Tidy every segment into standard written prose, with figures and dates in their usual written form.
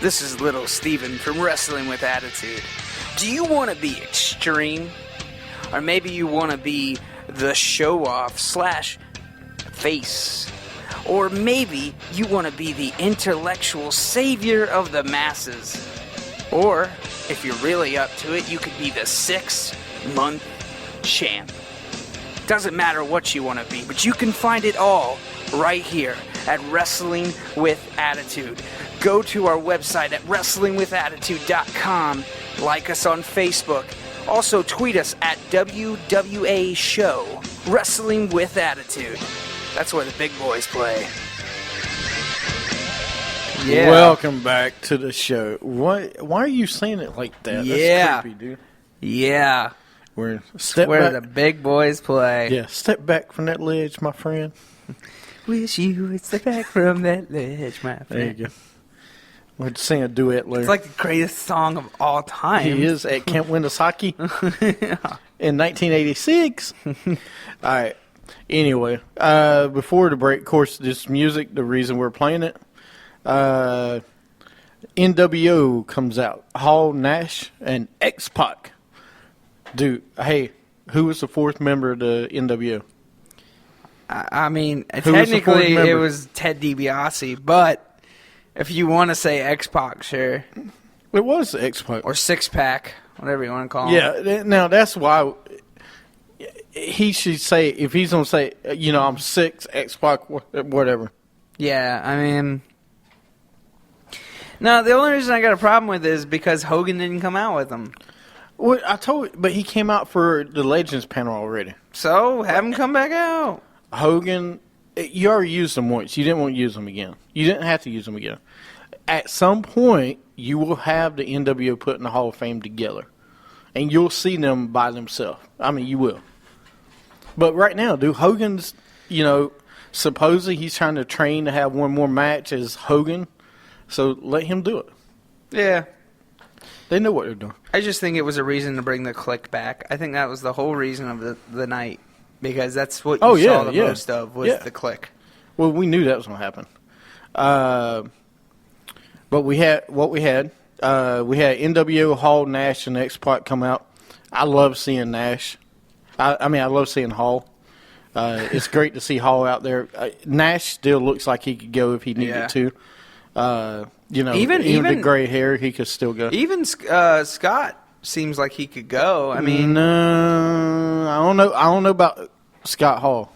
This is Little Steven from Wrestling with Attitude. Do you want to be extreme? Or maybe you want to be the show-off / face? Or maybe you want to be the intellectual savior of the masses? Or, if you're really up to it, you could be the 6-month champ. Doesn't matter what you want to be, but you can find it all right here at Wrestling with Attitude. Go to our website at wrestlingwithattitude.com. Like us on Facebook. Also tweet us at WWA Show. Wrestling with Attitude. That's where the big boys play. Yeah. Welcome back to the show. Why are you saying it like that? That's creepy, dude. Yeah. Where the big boys play. Yeah, step back from that ledge, my friend. Wish you would step back from that ledge, my friend. There you go. We'd sing a duet later. It's like the greatest song of all time. He is at Camp Windasaki in 1986. All right. Anyway, before the break, of course, this music, the reason we're playing it, NWO comes out. Hall, Nash, and X-Pac. Dude, hey, who was the fourth member of the NWO? I mean, technically it was Ted DiBiase, but if you want to say X-Pac, sure. It was X-Pac. Or Six-Pack, whatever you want to call him. Yeah, now that's why he should say, if he's going to say, I'm 6, X-Pac, whatever. Yeah, I mean... No, the only reason I got a problem with it is because Hogan didn't come out with him. Well, but he came out for the Legends panel already. So, have him come back out. Hogan, you already used them once. You didn't want to use them again. You didn't have to use them again. At some point, you will have the NWO put in the Hall of Fame together. And you'll see them by themselves. I mean, you will. But right now, dude, Hogan's, supposedly he's trying to train to have one more match as Hogan. So let him do it. Yeah. They know what they're doing. I just think it was a reason to bring the Click back. I think that was the whole reason of the night. Because that's what you saw the most of was the Click. Well, we knew that was going to happen. But we had NWO, Hall, Nash, and X-Pac come out. I love seeing Nash. I love seeing Hall. It's great to see Hall out there. Nash still looks like he could go if he needed to. Even the gray hair, he could still go. Even Scott seems like he could go. I mean, no, I don't know. I don't know about Scott Hall.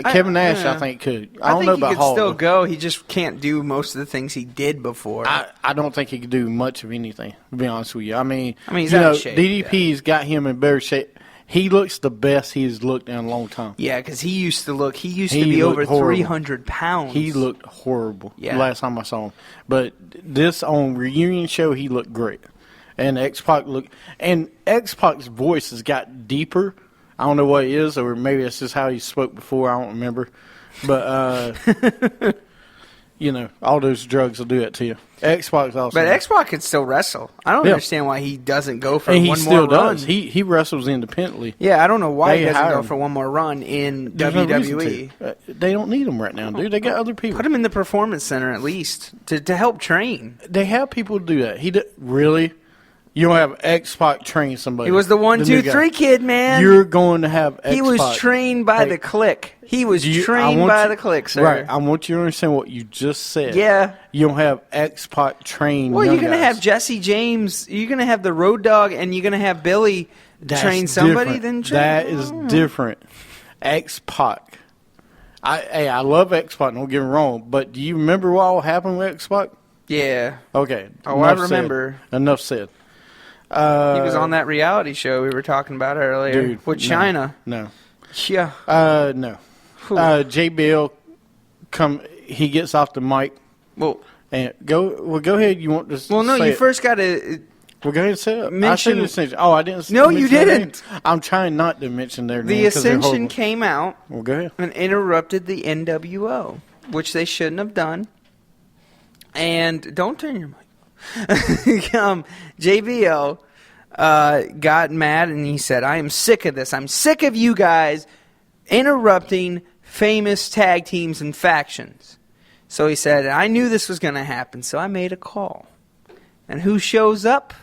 Kevin Nash, I think could. I don't know about Hall. He could still go. He just can't do most of the things he did before. I don't think he could do much of anything. To be honest with you, I mean, he's out of shape. DDP's got him in better shape. He looks the best he's looked in a long time. Yeah, because he used to be over 300 pounds. He looked horrible last time I saw him. But this on reunion show, he looked great. And X-Pac's voice has got deeper. I don't know what it is, or maybe it's just how he spoke before. I don't remember. But, all those drugs will do that to you. X-Pac's awesome. But X-Pac can still wrestle. I don't understand why he doesn't go for one more run. He still does. He wrestles independently. Yeah, I don't know why he doesn't go for one more run in WWE. No they don't need him right now, dude. They got other people. Put him in the Performance Center at least to help train. They have people to do that. Really? You don't have X-Pac train somebody. He was the 1, 2, 3 kid, man. You're going to have X-Pac. He was trained by the Click. He was trained by the Click, sir. Right. I want you to understand what you just said. Yeah. You don't have X-Pac trained. Well, you're going to have Jesse James. You're going to have the Road Dogg, and you're going to have Billy train somebody. That is different. X-Pac. I love X-Pac, don't get me wrong, but do you remember what all happened with X-Pac? Yeah. Okay. Oh, I remember. Enough said. He was on that reality show we were talking about earlier with China. No. Yeah. No. JBL he gets off the mic. Well, and go ahead. You want to? Well, no. You first got to. Well, go ahead and say it. Mention. I didn't. No, you didn't. I'm trying not to mention their name. The Ascension came out. Well, go ahead. And interrupted the NWO, which they shouldn't have done. And don't turn your mic. JBL got mad and he said, I am sick of this. I'm sick of you guys interrupting famous tag teams and factions. So he said, I knew this was going to happen, so I made a call. And who shows up?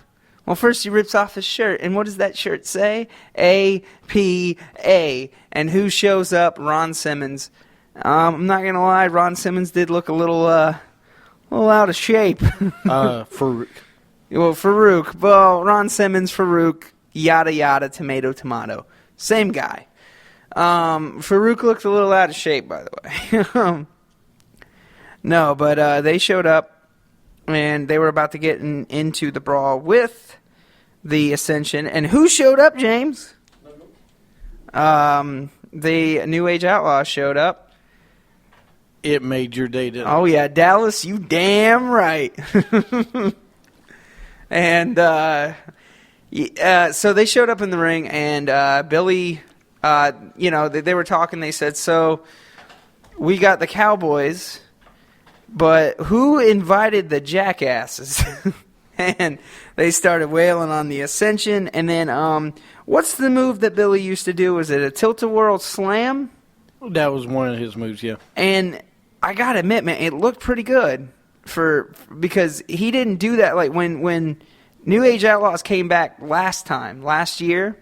Well, first he rips off his shirt, and what does that shirt say? APA. And who shows up? Ron Simmons. I'm not gonna lie, Ron Simmons did look a little out of shape. Farouk. Well, Farouk. Well, Ron Simmons, Farouk, yada yada, tomato, tomato. Same guy. Farouk looked a little out of shape, by the way. No, but they showed up, and they were about to get into the brawl with the Ascension. And who showed up, James? The New Age Outlaws showed up. It made your day, didn't it? Oh, yeah, Dallas, you damn right. And so they showed up in the ring, and Billy, they were talking. They said, so we got the Cowboys, but who invited the jackasses? And they started wailing on the Ascension. And then what's the move that Billy used to do? Was it a tilt-a-whirl slam? That was one of his moves, yeah. And I got to admit, man, it looked pretty good because he didn't do that. Like when New Age Outlaws came back last year,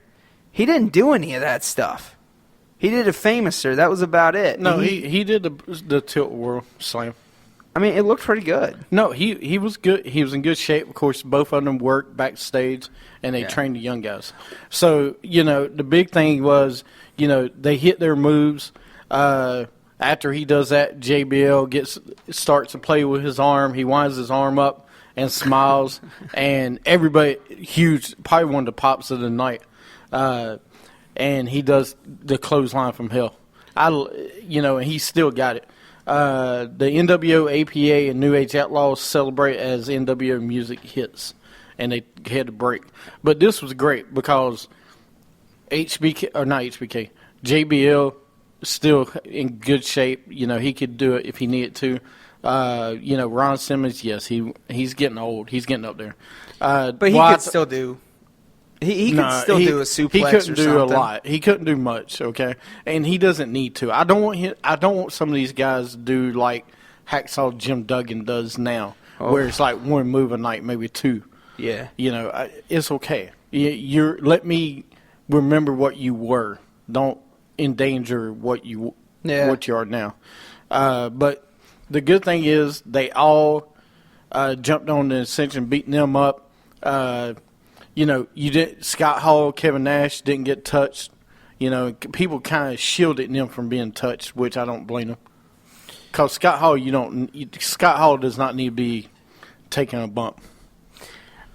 he didn't do any of that stuff. He did a Famouser. That was about it. No, he did the tilt-a-whirl slam. I mean, it looked pretty good. No, he was good. He was in good shape. Of course, both of them worked backstage, and they trained the young guys. So, the big thing was, they hit their moves. After he does that, JBL starts to play with his arm. He winds his arm up and smiles, and everybody, huge, probably one of the pops of the night. And he does the clothesline from hell. And he still got it. The NWO, APA, and New Age Outlaws celebrate as NWO music hits, and they had a break. But this was great because JBL still in good shape. He could do it if he needed to. Ron Simmons, yes, he's getting old. He's getting up there. But he could still do. He could still do a suplex. He couldn't or do something. a lot. He couldn't do much. Okay, and he doesn't need to. I don't want some of these guys to do like Hacksaw Jim Duggan does now, where it's like one move a night, maybe two. Yeah. It's okay. Let me remember what you were. Don't endanger what you are now. But the good thing is they all jumped on the Ascension, beating them up. Scott Hall, Kevin Nash didn't get touched. People kind of shielded them from being touched, which I don't blame them. Because Scott Hall does not need to be taking a bump.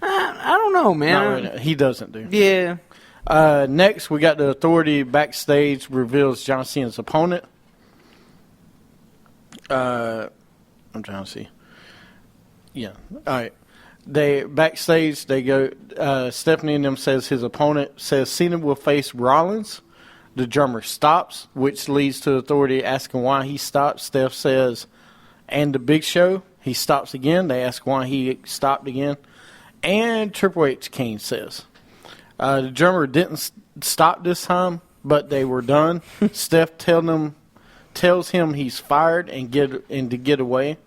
I don't know, man. Not right now. He doesn't do. Yeah. Next, we got the Authority backstage reveals John Cena's opponent. I'm trying to see. Yeah. All right. They backstage. They go. Stephanie and them says his opponent says Cena will face Rollins. The drummer stops, which leads to Authority asking why he stopped. Steph says, and the Big Show. He stops again. They ask why he stopped again. And Triple H, Kane says. The drummer didn't stop this time, but they were done. Steph tells him he's fired and to get away.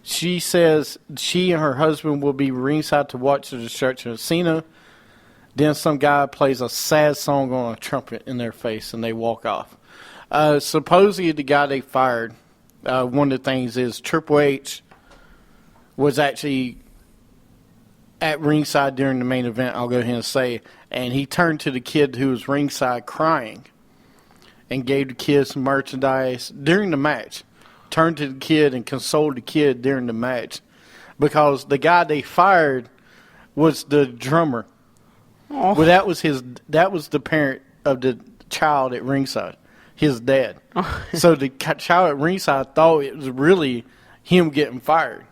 She says she and her husband will be ringside to watch the destruction of Cena. Then some guy plays a sad song on a trumpet in their face, and they walk off. Supposedly the guy they fired, one of the things is Triple H was actually at ringside during the main event, I'll go ahead and say, and he turned to the kid who was ringside crying and gave the kid some merchandise during the match. Turned to the kid and consoled the kid during the match because the guy they fired was the drummer. Oh. Well, that was the parent of the child at ringside, his dad. Oh. So the child at ringside thought it was really him getting fired.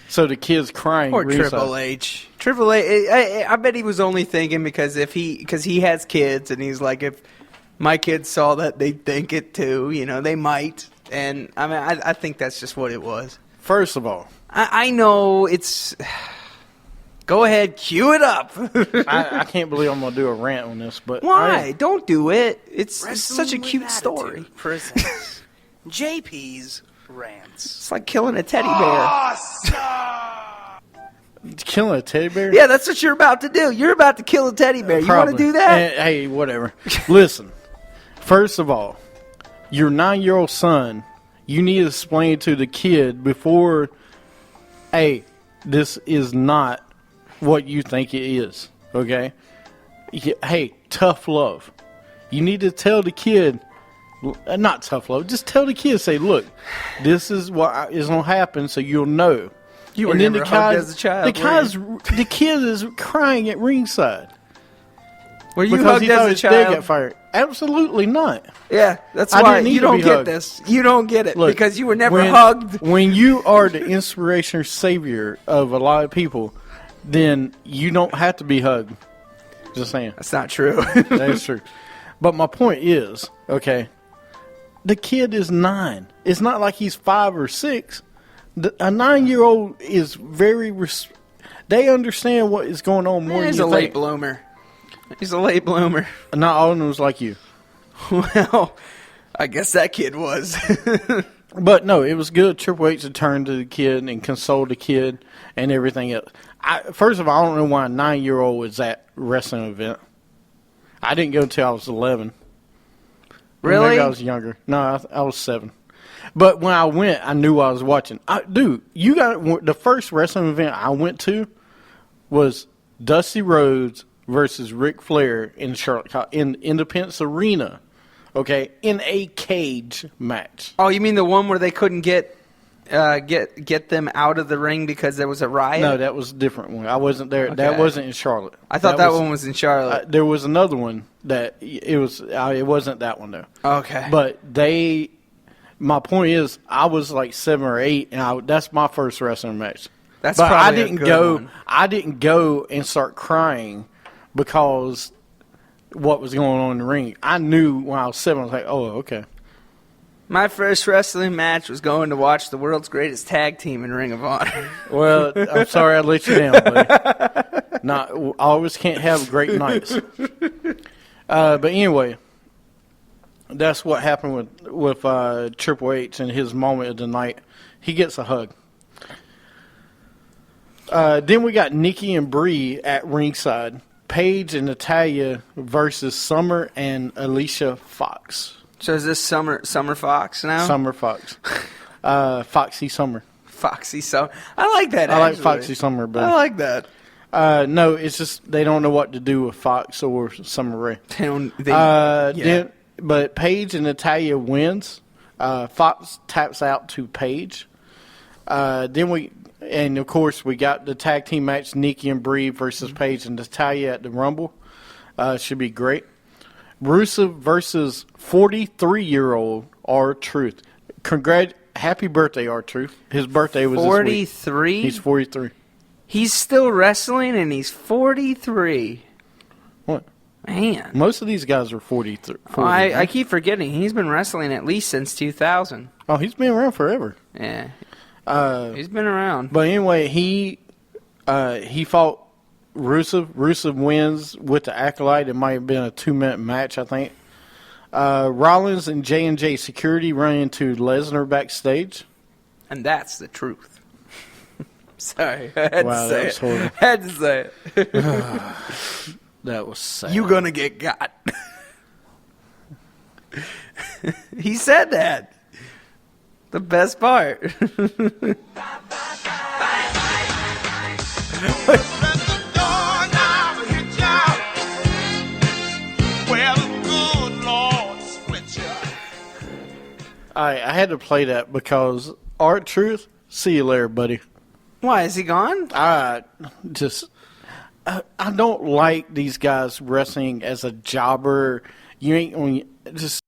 So the kid's crying. Or Triple H. Triple H. I bet he was only thinking because he has kids and he's like, if my kids saw that, they'd think it too. They might. And I mean, I think that's just what it was. First of all, I know it's. Go ahead, cue it up. I can't believe I'm gonna do a rant on this, but why? Don't do it. It's such a cute story. Presents JP's rants. It's like killing a teddy bear. Killing a teddy bear? Yeah, that's what you're about to do. You're about to kill a teddy bear. You want to do that? Hey, whatever. Listen, first of all, your 9-year-old son, you need to explain to the kid before, hey, this is not what you think it is, okay? Hey, tough love. You need to tell the kid, not tough love, just tell the kid, say, look, this is what is going to happen so you'll know. You were never hugged as a child. The kid is crying at ringside. Were you because hugged he thought as a his dad child? got fired. Absolutely not. Yeah, that's I why didn't need you to don't be get hugged. this. You don't get it Look, because you were never hugged. When you are the inspiration or savior of a lot of people, then you don't have to be hugged. Just saying. That's not true. That is true. But my point is, okay, the kid is 9. It's not like he's 5 or 6. A 9-year-old is very. They understand what is going on more than He's you a think. late bloomer. He's a late bloomer. Not all of them was like you. Well, I guess that kid was. But no, it was good. Triple H to turn to the kid and console the kid and everything else. First of all, I don't know why a 9-year-old was at a wrestling event. I didn't go until I was 11. Really? Maybe I was younger. No, I was 7. But when I went, I knew I was watching. Dude, you got the first wrestling event I went to was Dusty Rhodes versus Ric Flair in Charlotte in Independence Arena. Okay, in a cage match. Oh, you mean the one where they couldn't get them out of the ring because there was a riot? No, that was a different one. I wasn't there. Okay. That wasn't in Charlotte. I thought that one was in Charlotte. There was another one that it was. It wasn't that one though. Okay. But my point is, I was like 7 or 8, and that's my first wrestling match. That's but probably I didn't a good go. one. I didn't go and start crying because what was going on in the ring. I knew when I was 7. I was like, oh, okay. My first wrestling match was going to watch the world's greatest tag team in Ring of Honor. Well, I'm sorry I let you down, buddy. I always can't have great nights. But anyway, that's what happened with Triple H and his moment of the night. He gets a hug. Then we got Nikki and Brie at ringside. Paige and Natalya versus Summer and Alicia Fox. So is this Summer Fox now? Summer Fox. Foxy Summer. Foxy Summer. I like that, I like actually. Foxy Summer, but I like that. no, it's just they don't know what to do with Fox or Summer Rae. But Paige and Natalya wins. Fox taps out to Paige. And of course we got the tag team match: Nikki and Brie versus Paige and Natalya at the Rumble. Should be great. Rusev versus 43-year-old R-Truth. Happy birthday, R-Truth. His birthday was 43? He's 43. He's still wrestling and he's 43. What? Man. Most of these guys are 43. I keep forgetting. He's been wrestling at least since 2000. Oh, he's been around forever. Yeah. He's been around. But anyway, he fought Rusev. Rusev wins with the Acolyte. It might have been a 2-minute match, I think. Rollins and J&J Security run into Lesnar backstage. And that's the truth. Sorry, I had Wow, to say that was it. horrible. Had to say it. That was sad. You gonna get got. He said that. The best part. I had to play that because R-Truth, see you later, buddy. Why, is he gone? I don't like these guys wrestling as a jobber. You ain't just